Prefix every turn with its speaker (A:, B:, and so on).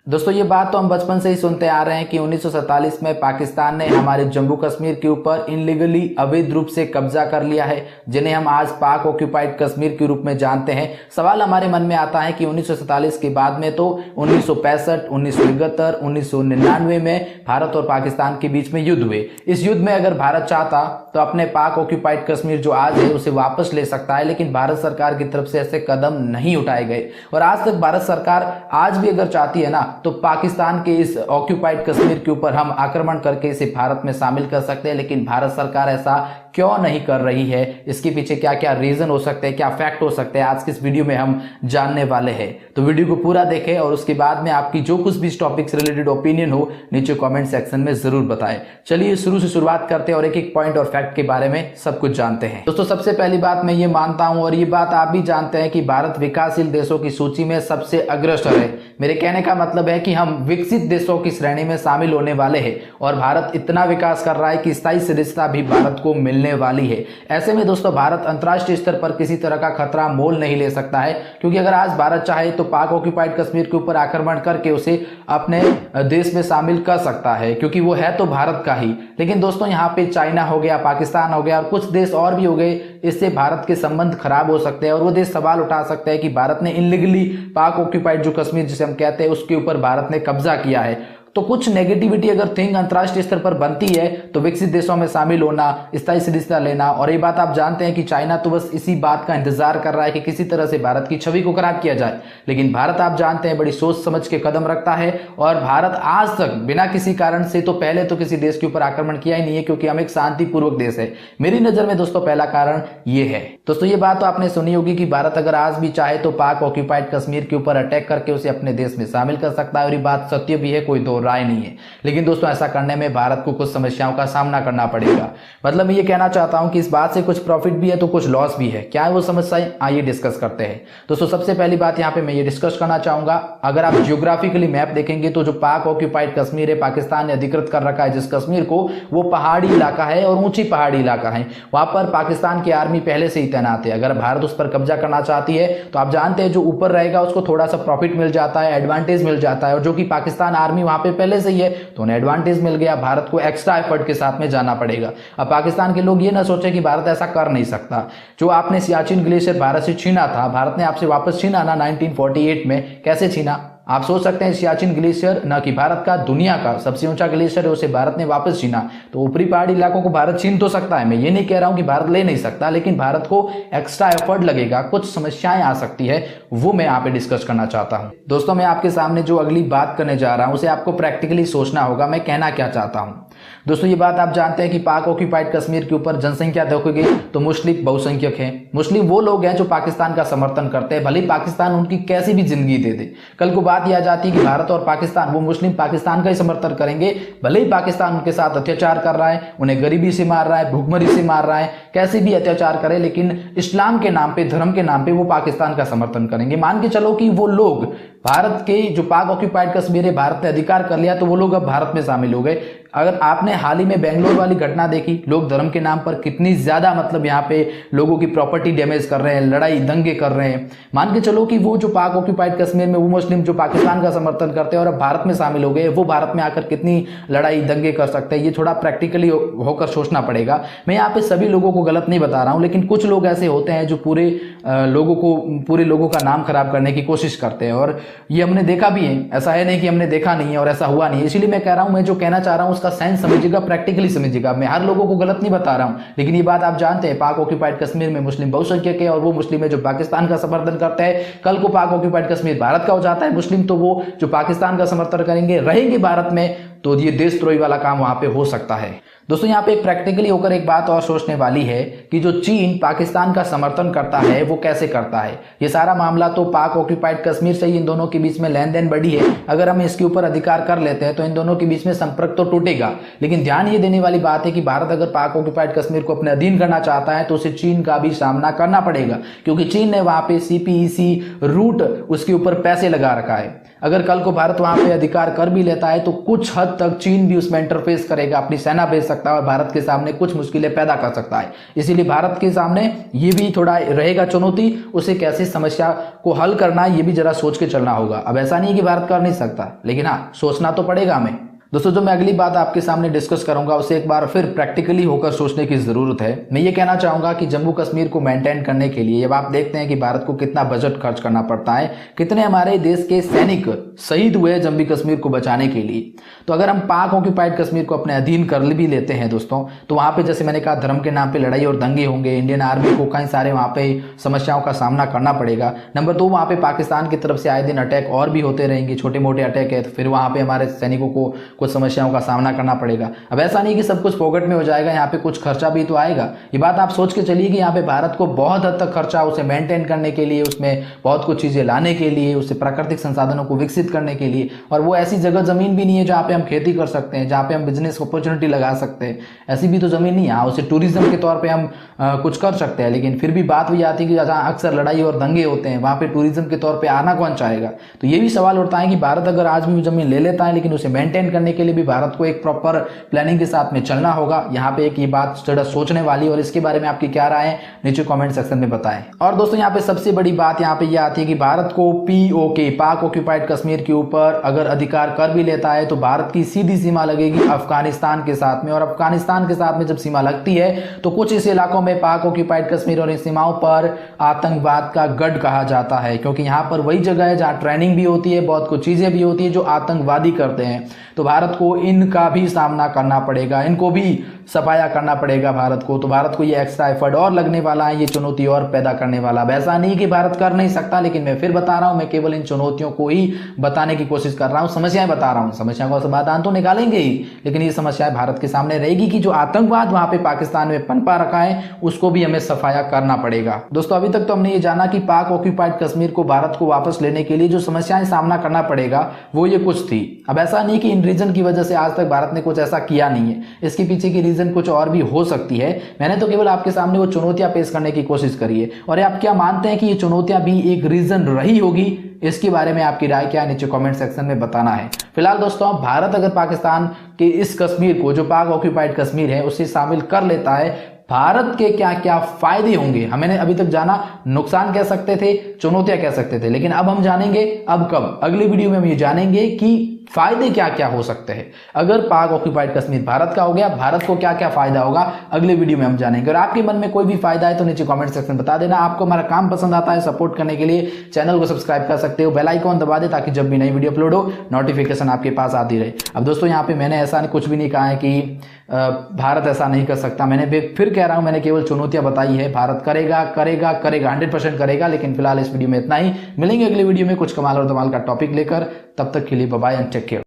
A: दोस्तों ये बात तो हम बचपन से ही सुनते आ रहे हैं कि 1947 में पाकिस्तान ने हमारे जम्मू कश्मीर के ऊपर इनलीगली अवैध रूप से कब्जा कर लिया है, जिन्हें हम आज पाक ऑक्यूपाइड कश्मीर के रूप में जानते हैं। सवाल हमारे मन में आता है कि 1947 के बाद में तो 1965, 1971, 1999 में भारत और पाकिस्तान के बीच में युद्ध हुए। इस युद्ध में अगर भारत चाहता तो अपने पाक ऑक्यूपाइड कश्मीर जो आज है उसे वापस ले सकता है, लेकिन भारत सरकार की तरफ से ऐसे कदम नहीं उठाए गए। और आज तक भारत सरकार आज भी अगर चाहती है ना तो पाकिस्तान के इस ऑक्यूपाइड कश्मीर के ऊपर हम आक्रमण करके इसे भारत में शामिल कर सकते हैं, लेकिन भारत सरकार ऐसा क्यों नहीं कर रही है? इसके पीछे क्या क्या रीजन हो सकते हैं, क्या फैक्ट हो सकते हैं, आज की इस वीडियो में हम जानने वाले हैं। तो वीडियो को पूरा देखें और उसके बाद में आपकी जो कुछ भी इस टॉपिक से रिलेटेड ओपिनियन हो नीचे कमेंट सेक्शन में जरूर बताएं। चलिए शुरू से शुरुआत करते हैं और एक एक पॉइंट और फैक्ट के बारे में सब कुछ जानते हैं। दोस्तों सबसे पहली बात मैं ये मानता हूं और ये बात आप भी जानते हैं कि भारत विकासशील देशों की सूची में सबसे अग्रसर है। मेरे कहने का मतलब है कि हम विकसित देशों की श्रेणी में शामिल होने वाले हैं और भारत इतना विकास कर रहा है कि स्थायी सदस्यता भी भारत को मिलने वाली है। ऐसे में दोस्तों भारत अंतर्राष्ट्रीय स्तर पर किसी तरह का खतरा मोल नहीं ले सकता है, क्योंकि अगर आज भारत चाहे तो पाक ऑक्यूपाइड कश्मीर के ऊपर आक्रमण करके उसे अपने देश में शामिल कर सकता है, क्योंकि वो है तो भारत का ही। लेकिन दोस्तों यहाँ पे चाइना हो गया, पाकिस्तान हो गया और कुछ देश और भी हो गए, इससे भारत के संबंध खराब हो सकते हैं और वो देश सवाल उठा सकते हैं कि भारत ने इनलीगली पाक ऑक्यूपाइड जो कश्मीर जिसे हम कहते हैं उसके ऊपर भारत ने कब्जा किया है। तो कुछ नेगेटिविटी अगर थिंग अंतर्राष्ट्रीय स्तर पर बनती है तो विकसित देशों में शामिल होना, स्थायी सदस्यता लेना, और ये बात आप जानते हैं कि चाइना तो बस इसी बात का इंतजार कर रहा है कि किसी तरह से भारत की छवि को खराब किया जाए। लेकिन भारत आप जानते हैं बड़ी सोच समझ के कदम रखता है और भारत आज तक बिना किसी कारण से तो पहले तो किसी देश के ऊपर आक्रमण किया ही नहीं है, क्योंकि हम एक शांतिपूर्वक देश है। मेरी नजर में दोस्तों पहला कारण ये है। दोस्तों ये बात तो आपने सुनी होगी कि भारत अगर आज भी चाहे तो पाक ऑक्यूपाइड कश्मीर के ऊपर अटैक करके उसे अपने देश में शामिल कर सकता है और ये बात सत्य भी है, कोई दो राय नहीं है। लेकिन दोस्तों ऐसा करने में भारत को कुछ समस्याओं का सामना करना पड़ेगा। मतलब मैं ये कहना चाहता हूं कि इस बात से कुछ प्रॉफिट भी है तो कुछ लॉस भी है। क्या है वो समस्याएं, आइए डिस्कस करते हैं। दोस्तों सबसे पहली बात यहां पे मैं ये डिस्कस करना चाहूंगा, अगर आप जियोग्राफिकली मैप देखेंगे तो जो पाक ऑक्यूपाइड कश्मीर है, पाकिस्तान ने अधिकृत कर रखा है जिस कश्मीर को, वो पहाड़ी इलाका है और ऊंची पहाड़ी इलाका है। वहां पर पाकिस्तान की आर्मी पहले से ही तैनात है। अगर भारत उस पर कब्जा करना चाहती है तो आप जानते हैं जो ऊपर रहेगा उसको थोड़ा सा प्रॉफिट मिल जाता है, एडवांटेज मिल जाता है, और जो कि पाकिस्तान आर्मी वहां पे पहले से ही है तो उन्हें एडवांटेज मिल गया। भारत को एक्स्ट्रा एफर्ट के साथ में जाना पड़ेगा। अब पाकिस्तान के लोग ये ना सोचे कि भारत ऐसा कर नहीं सकता। जो आपने सियाचिन ग्लेशियर भारत से छीना था, भारत ने आपसे वापस छीना ना 1948 में, कैसे छीना? आप सोच सकते हैं सियाचिन ग्लेशियर न कि भारत का, दुनिया का सबसे ऊंचा ग्लेशियर है, उसे भारत ने वापस छीना। तो ऊपरी पहाड़ी इलाकों को भारत छीन तो सकता है, मैं ये नहीं कह रहा हूं कि भारत ले नहीं सकता, लेकिन भारत को एक्स्ट्रा एफर्ट लगेगा, कुछ समस्याएं आ सकती है, वो मैं यहाँ पे डिस्कस करना चाहता हूं। दोस्तों मैं आपके सामने जो अगली बात करने जा रहा हूं उसे आपको प्रैक्टिकली सोचना होगा मैं कहना क्या चाहता हूं। दोस्तों ये बात आप जानते हैं कि पाक ऑक्यूपाइड कश्मीर के ऊपर जनसंख्या देखोगे तो मुस्लिम बहुसंख्यक हैं। मुस्लिम वो लोग हैं जो पाकिस्तान का समर्थन करते हैं, भले ही पाकिस्तान उनकी कैसी भी जिंदगी दे दे। कल को बात यह आ जाती है कि भारत और पाकिस्तान, वो मुस्लिम पाकिस्तान का ही समर्थन करेंगे, भले ही पाकिस्तान उनके साथ अत्याचार कर रहा है, उन्हें गरीबी से मार रहा है, भूखमरी से मार रहा है, कैसे भी अत्याचार करे, लेकिन इस्लाम के नाम पे, धर्म के नाम पे वो पाकिस्तान का समर्थन करेंगे। मान के चलो कि वो लोग भारत के जो पाक ऑक्यूपाइड कश्मीर है भारत ने अधिकार कर लिया तो वो लोग अब भारत में शामिल हो गए। अगर आपने हाल ही में बेंगलोर वाली घटना देखी, लोग धर्म के नाम पर कितनी ज्यादा मतलब यहाँ पे लोगों की प्रॉपर्टी डैमेज कर रहे हैं, लड़ाई दंगे कर रहे हैं। मान के चलो कि वो जो पाक ऑक्यूपाइड कश्मीर में वो मुस्लिम जो पाकिस्तान का समर्थन करते हैं और अब भारत में शामिल हो गए, वो भारत में आकर कितनी लड़ाई दंगे कर सकते हैं, ये थोड़ा प्रैक्टिकली होकर सोचना पड़ेगा। मैं यहाँ पे सभी लोगों को गलत नहीं बता रहा हूँ, लेकिन कुछ लोग ऐसे होते हैं जो पूरे लोगों का नाम खराब करने की कोशिश करते हैं और ये हमने देखा भी है। ऐसा है नहीं कि हमने देखा नहीं है और ऐसा हुआ नहीं है। इसीलिए मैं कह रहा हूं, मैं जो कहना चाह रहा हूं उसका साइंस समझिएगा, प्रैक्टिकली समझिएगा। मैं हर लोगों को गलत नहीं बता रहा हूं, लेकिन ये बात आप जानते हैं पाक ऑक्यूपाइड कश्मीर में मुस्लिम बहुसंख्यक है और वो मुस्लिम है जो पाकिस्तान का समर्थन करते हैं। कल को पाक ऑक्यूपाइड कश्मीर भारत का हो जाता है मुस्लिम, तो वो जो पाकिस्तान का समर्थन करेंगे रहेंगे भारत में, तो ये देशद्रोही वाला काम वहां पे हो सकता है। दोस्तों यहाँ पे प्रैक्टिकली होकर एक बात और सोचने वाली है कि जो चीन पाकिस्तान का समर्थन करता है वो कैसे करता है। ये सारा मामला तो पाक ऑक्यूपाइड कश्मीर से ही इन दोनों के बीच में लेन देन बढ़ी है। अगर हम इसके ऊपर अधिकार कर लेते हैं तो इन दोनों के बीच में संपर्क तो टूटेगा। लेकिन ध्यान ये देने वाली बात है कि भारत अगर पाक ऑक्यूपाइड कश्मीर को अपने अधीन करना चाहता है तो उसे चीन का भी सामना करना पड़ेगा, क्योंकि चीन ने वहां पे CPEC रूट उसके ऊपर पैसे लगा रखा है। अगर कल को भारत वहां पे अधिकार कर भी लेता है तो कुछ हद तक चीन भी उसमें इंटरफेस करेगा, अपनी सेना भेज सकता है और भारत के सामने कुछ मुश्किलें पैदा कर सकता है। इसीलिए भारत के सामने ये भी थोड़ा रहेगा चुनौती, उसे कैसे समस्या को हल करना है ये भी जरा सोच के चलना होगा। अब ऐसा नहीं है कि भारत कर नहीं सकता, लेकिन हाँ सोचना तो पड़ेगा हमें। दोस्तों जो मैं अगली बात आपके सामने डिस्कस करूंगा उसे एक बार फिर प्रैक्टिकली होकर सोचने की जरूरत है। मैं ये कहना चाहूंगा कि जम्मू कश्मीर को मेंटेन करने के लिए जब आप देखते हैं कि भारत को कितना बजट खर्च करना पड़ता है, कितने हमारे देश के सैनिक शहीद हुए जम्मू कश्मीर को बचाने के लिए, तो अगर हम पाक ऑक्यूपाइड कश्मीर को अपने अधीन कर भी लेते हैं दोस्तों, तो वहां पे जैसे मैंने कहा धर्म के नाम पे लड़ाई और दंगे होंगे, इंडियन आर्मी को कई सारे वहां पे समस्याओं का सामना करना पड़ेगा। नंबर 2, वहां पे पाकिस्तान की तरफ से आए दिन अटैक और भी होते रहेंगे, छोटे मोटे अटैक है, तो फिर वहां पे हमारे सैनिकों को कुछ समस्याओं का सामना करना पड़ेगा। अब ऐसा नहीं कि सब कुछ फोकट में हो जाएगा, यहाँ पे कुछ खर्चा भी तो आएगा। ये बात आप सोच के चलिए कि यहाँ पे भारत को बहुत हद तक खर्चा उसे मेंटेन करने के लिए, उसमें बहुत कुछ चीजें लाने के लिए, उससे प्राकृतिक संसाधनों को विकसित करने के लिए, और वो ऐसी जगह जमीन भी नहीं है जहाँ पे हम खेती कर सकते हैं, जहाँ पे हम बिजनेस अपॉर्चुनिटी लगा सकते हैं, ऐसी भी तो जमीन नहीं है। उसे टूरिज्म के तौर पर हम कुछ कर सकते हैं, लेकिन फिर भी बात वही आती है कि जहाँ अक्सर लड़ाई और दंगे होते हैं वहां पे टूरिज्म के तौर पे आना कौन चाहेगा। तो ये भी सवाल उठता है कि भारत अगर आज भी जमीन ले लेता है, लेकिन उसे मेंटेन करने के लिए भी भारत को एक प्रॉपर प्लानिंग के साथ में चलना होगा। यहाँ पे एक ये बात थोड़ा सोचने वाली, और इसके बारे में आपकी क्या राय है नीचे कमेंट सेक्शन में बताएं। और दोस्तों यहाँ पे सबसे बड़ी बात यहाँ पे ये आती है कि भारत को POK पाक ऑक्यूपाइड कश्मीर के ऊपर अगर अधिकार कर भी लेता है तो भारत की सीधी सीमा लगेगी अफगानिस्तान के साथ में, और अफगानिस्तान के साथ में जब सीमा लगती है तो कुछ इस इलाकों में पाक ऑक्यूपाइड कश्मीर और इन सीमाओं पर आतंकवाद का गढ़ कहा जाता है, क्योंकि यहाँ पर वही जगह है जहाँ ट्रेनिंग भी होती है, बहुत कुछ चीजें भी होती है जो आतंकवादी करते हैं। तो भारत को इनका भी सामना करना पड़ेगा, इनको भी सफाया करना पड़ेगा भारत को। तो भारत को ये एक्स्ट्रा एफर्ट और लगने वाला है, ये चुनौती और पैदा करने वाला। ऐसा नहीं कि भारत कर नहीं सकता, लेकिन मैं फिर बता रहा हूं, मैं केवल इन चुनौतियों को ही बताने की कोशिश कर रहा हूं, समस्याएं बता रहा हूं। समस्याओं का समाधान तो निकालेंगे ही, लेकिन ये समस्याएं भारत के सामने रहेगी कि जो आतंकवाद वहां पे पाकिस्तान में पनपा रखा है उसको भी हमें सफाया करना पड़ेगा। दोस्तों अभी तक तो हमने ये जाना कि पाक ऑक्यूपाइड कश्मीर को भारत को वापस लेने के लिए जो समस्याएं सामना करना पड़ेगा वो ये कुछ थी। अब ऐसा नहीं कि इन रीजन की वजह से आज तक भारत ने कुछ ऐसा किया नहीं है, इसके पीछे की रीजन कुछ और भी हो सकती है। मैंने तो केवल आपके सामने वो चुनौतियां पेश करने की कोशिश करी है, और आप क्या मानते हैं कि ये चुनौतियां भी एक रीजन रही होगी? इसके बारे में आपकी राय क्या है नीचे कमेंट सेक्शन में बताना है। फिलहाल दोस्तों भारत अगर पाकिस्तान के इस कश्मीर को जो पाक ऑक्यूपाइड कश्मीर है उसे शामिल कर लेता है, भारत के क्या क्या फायदे होंगे? हमने अभी तक जाना नुकसान कह सकते थे, चुनौतियां कह सकते थे, लेकिन अब हम जानेंगे, अब कब, अगली वीडियो में हम ये जानेंगे कि फायदे क्या क्या हो सकते हैं अगर पाक ऑक्यूपाइड कश्मीर भारत का हो गया। भारत को क्या क्या फायदा होगा अगले वीडियो में हम जानेंगे। और आपके मन में कोई भी फायदा है तो नीचे कमेंट सेक्शन में बता देना। आपको हमारा काम पसंद आता है, सपोर्ट करने के लिए चैनल को सब्सक्राइब कर सकते हो, बेल आइकॉन दबा दे ताकि जब भी नई वीडियो अपलोड हो नोटिफिकेशन आपके पास आती रहे। अब दोस्तों यहाँ पे मैंने ऐसा कुछ भी नहीं कहा है कि भारत ऐसा नहीं कर सकता, मैंने फिर कह रहा हूं, मैंने केवल चुनौतियां बताई है। भारत करेगा करेगा करेगा 100% करेगा। लेकिन फिलहाल इस वीडियो में इतना ही, मिलेंगे अगले वीडियो में कुछ कमाल और धमाल का टॉपिक लेकर। तब तक के लिए bye bye and take care.